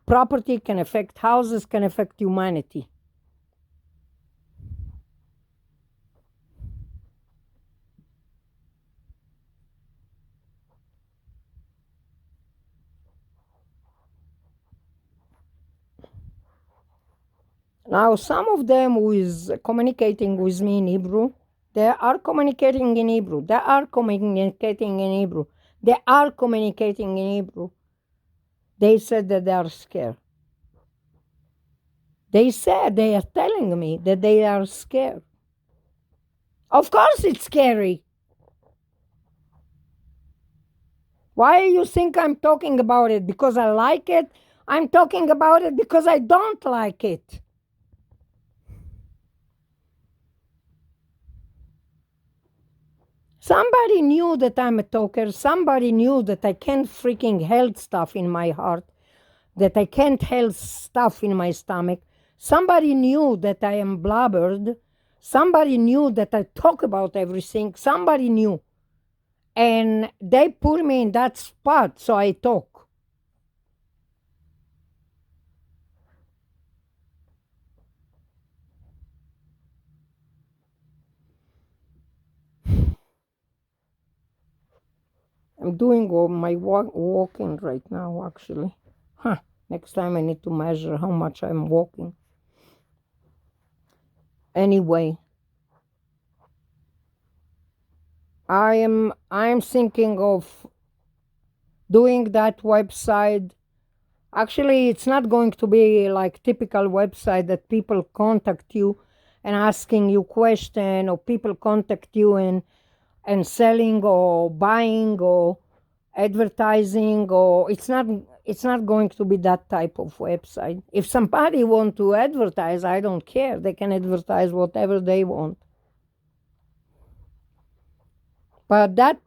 property, can affect houses, can affect humanity. Now, some of them who is communicating with me in Hebrew, they are communicating in Hebrew. They are communicating in Hebrew. They are communicating in Hebrew. They said that they are scared. They said, they are telling me that they are scared. Of course it's scary. Why do you think I'm talking about it? Because I like it? I'm talking about it because I don't like it. Somebody knew that I'm a talker. Somebody knew that I can't freaking hold stuff in my heart, that I can't hold stuff in my stomach. Somebody knew that I am blubbered. Somebody knew that I talk about everything. Somebody knew. And they put me in that spot, so I talk. I'm doing all my walking right now, actually. Next time I need to measure how much I'm walking. Anyway, I'm thinking of doing that website. Actually, it's not going to be like typical website that people contact you and asking you question, or people contact you and selling or buying or advertising, or it's not going to be that type of website. If somebody want to advertise, I don't care. They can advertise whatever they want. But that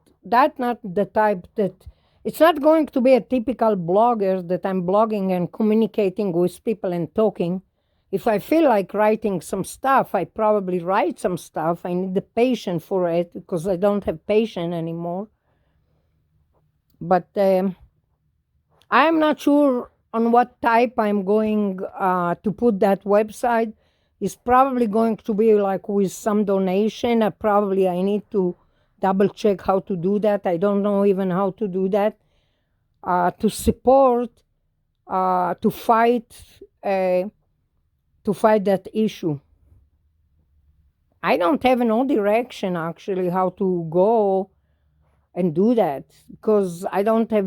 not the type that, it's not going to be a typical blogger that I'm blogging and communicating with people and talking. If I feel like writing some stuff, I probably write some stuff. I need the patience for it because I don't have patience anymore. But I'm not sure on what type I'm going to put that website. It's probably going to be like with some donation. Probably I need to double check how to do that. I don't know even how to do that. To support, to fight that issue. I don't have no direction actually how to go and do that, because I don't have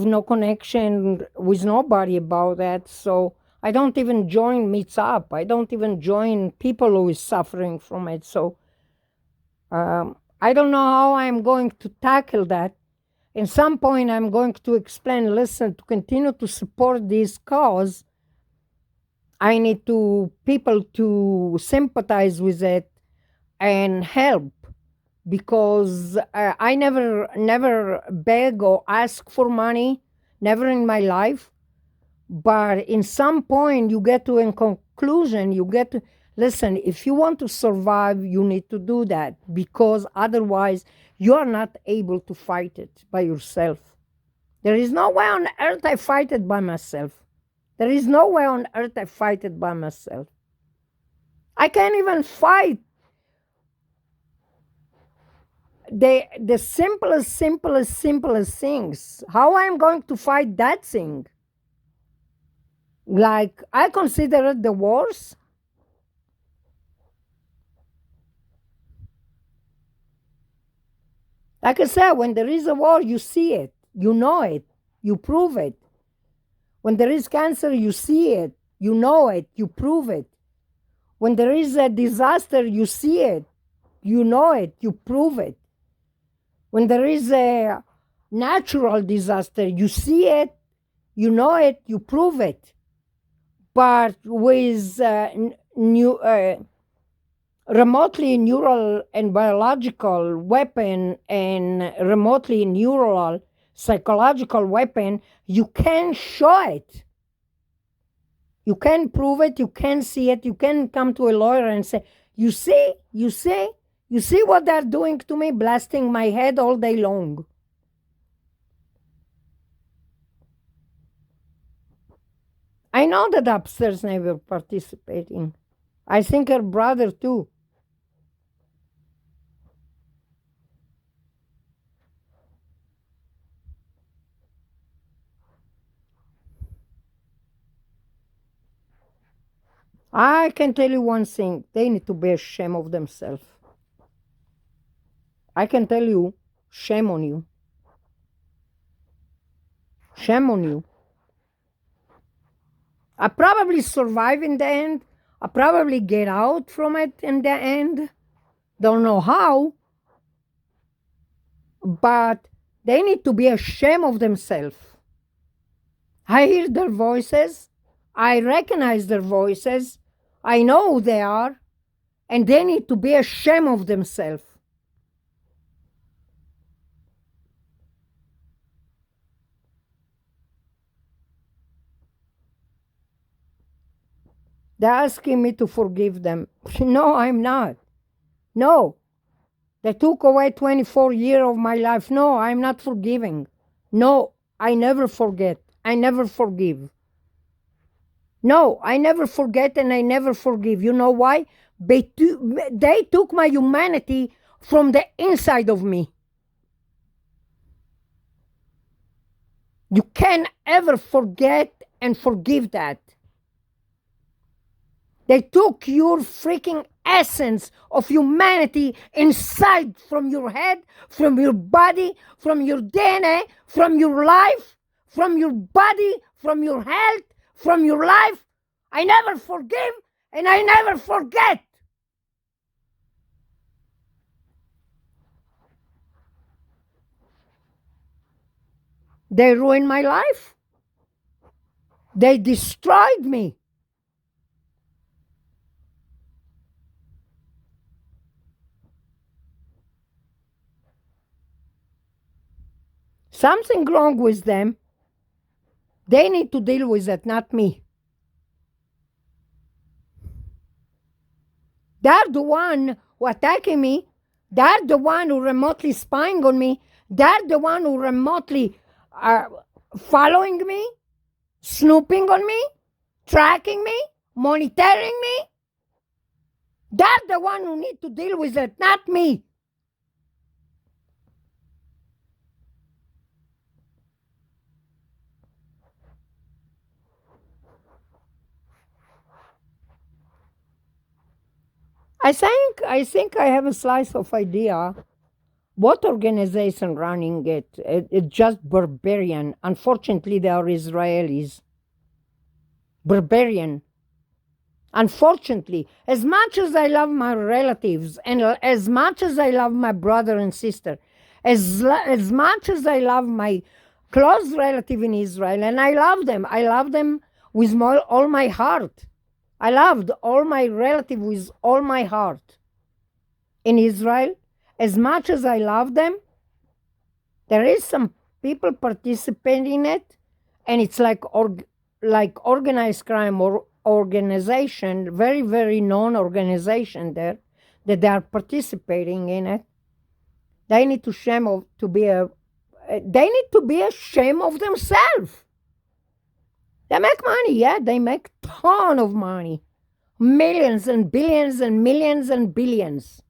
no connection with nobody about that. So I don't even join meets up. I don't even join people who is suffering from it. So I don't know how I'm going to tackle that. At some point, I'm going to explain, listen, to continue to support this cause, I need people to sympathize with it and help, because I never beg or ask for money, never in my life. But in some point, you get to a conclusion, you get to, listen, if you want to survive, you need to do that, because otherwise you are not able to fight it by yourself. There is no way on earth I fight it by myself. There is no way on earth I fight it by myself. I can't even fight the simplest things. How I'm going to fight that thing? Like, I consider it the worst. Like I said, when there is a war, you see it, you know it, you prove it. When there is cancer, you see it, you know it, you prove it. When there is a disaster, you see it, you know it, you prove it. When there is a natural disaster, you see it, you know it, you prove it. But with remotely neural and biological weapon and remotely neural psychological weapon, you can show it. You can prove it, you can see it, you can come to a lawyer and say, you see what they're doing to me, blasting my head all day long. I know that upstairs never participating. I think her brother too. I can tell you one thing, they need to be ashamed of themselves. I can tell you, shame on you. Shame on you. I probably survive in the end. I probably get out from it in the end. Don't know how. But they need to be ashamed of themselves. I hear their voices. I recognize their voices. I know who they are. And they need to be ashamed of themselves. They're asking me to forgive them. No, I'm not. No. They took away 24 years of my life. No, I'm not forgiving. No, I never forget. I never forgive. No, I never forget and I never forgive. You know why? They took my humanity from the inside of me. You can't ever forget and forgive that. They took your freaking essence of humanity inside from your head, from your body, from your DNA, from your life, from your body, from your health, from your life. I never forgive and I never forget. They ruined my life. They destroyed me. Something wrong with them. They need to deal with it, not me. They're the one who attacking me. They're the one who remotely spying on me. They're the one who remotely following me, snooping on me, tracking me, monitoring me. They're the one who need to deal with it, not me. I think I have a slice of idea. What organization running it? It's just barbarian. Unfortunately, they are Israelis. Barbarian. Unfortunately, as much as I love my relatives and as much as I love my brother and sister, as much as I love my close relative in Israel, and I love them with all my heart. I loved all my relatives with all my heart in Israel. As much as I love them, there is some people participating in it, and it's like organized crime or organization, very, very known organization there, that they are participating in it. They need to they need to be ashamed of themselves. They make money, yeah, they make ton of money. Millions and billions and millions and billions.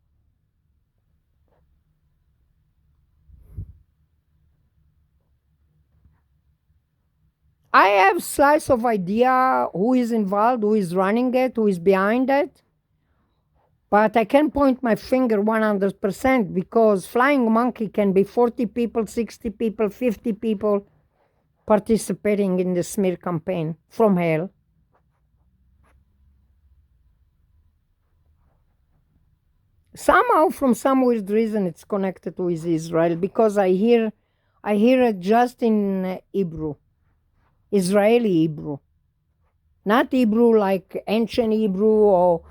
I have slice of idea who is involved, who is running it, who is behind it. But I can't point my finger 100% because Flying Monkey can be 40 people, 60 people, 50 people participating in the smear campaign from hell. Somehow, from some weird reason, it's connected with Israel because I hear it just in Hebrew, Israeli Hebrew, not Hebrew like ancient Hebrew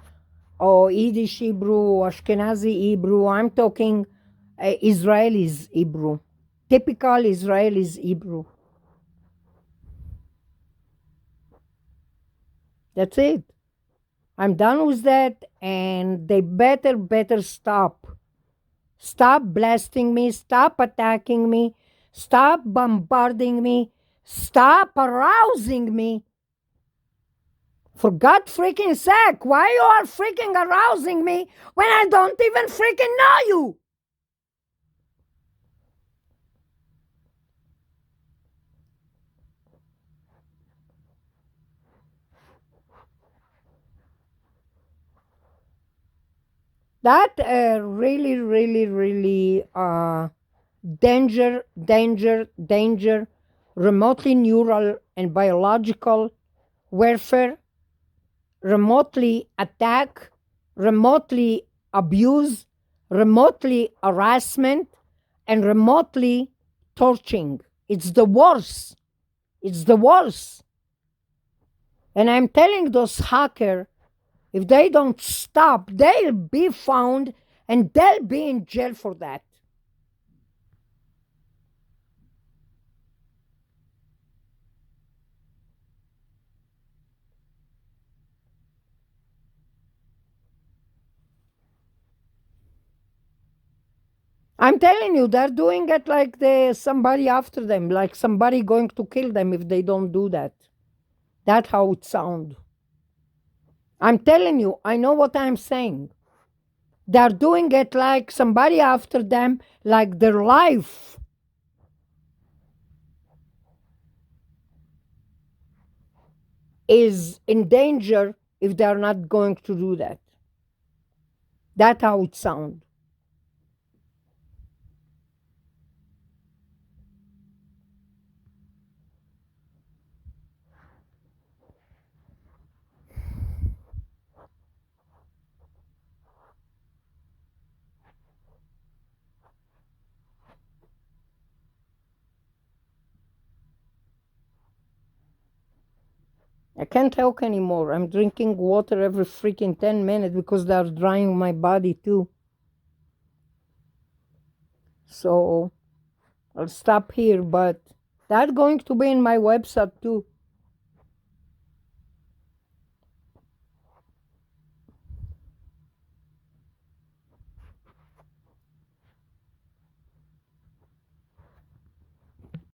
or Yiddish Hebrew or Ashkenazi Hebrew. I'm talking Israelis Hebrew, typical Israelis Hebrew. That's it. I'm done with that, and they better stop. Stop blasting me, stop attacking me, stop bombarding me, stop arousing me. For God freaking sake, why you are freaking arousing me when I don't even freaking know you? That really, really, really danger, remotely neural and biological warfare, remotely attack, remotely abuse, remotely harassment, and remotely torturing. It's the worst. It's the worst. And I'm telling those hackers, if they don't stop, they'll be found and they'll be in jail for that. I'm telling you, they're doing it like there's somebody after them, like somebody going to kill them if they don't do that. That's how it sounds. I'm telling you, I know what I'm saying. They're doing it like somebody after them, like their life is in danger if they're not going to do that. That's how it sounds. I can't talk anymore. I'm drinking water every freaking 10 minutes because they're drying my body too. So I'll stop here, but that's going to be in my website too.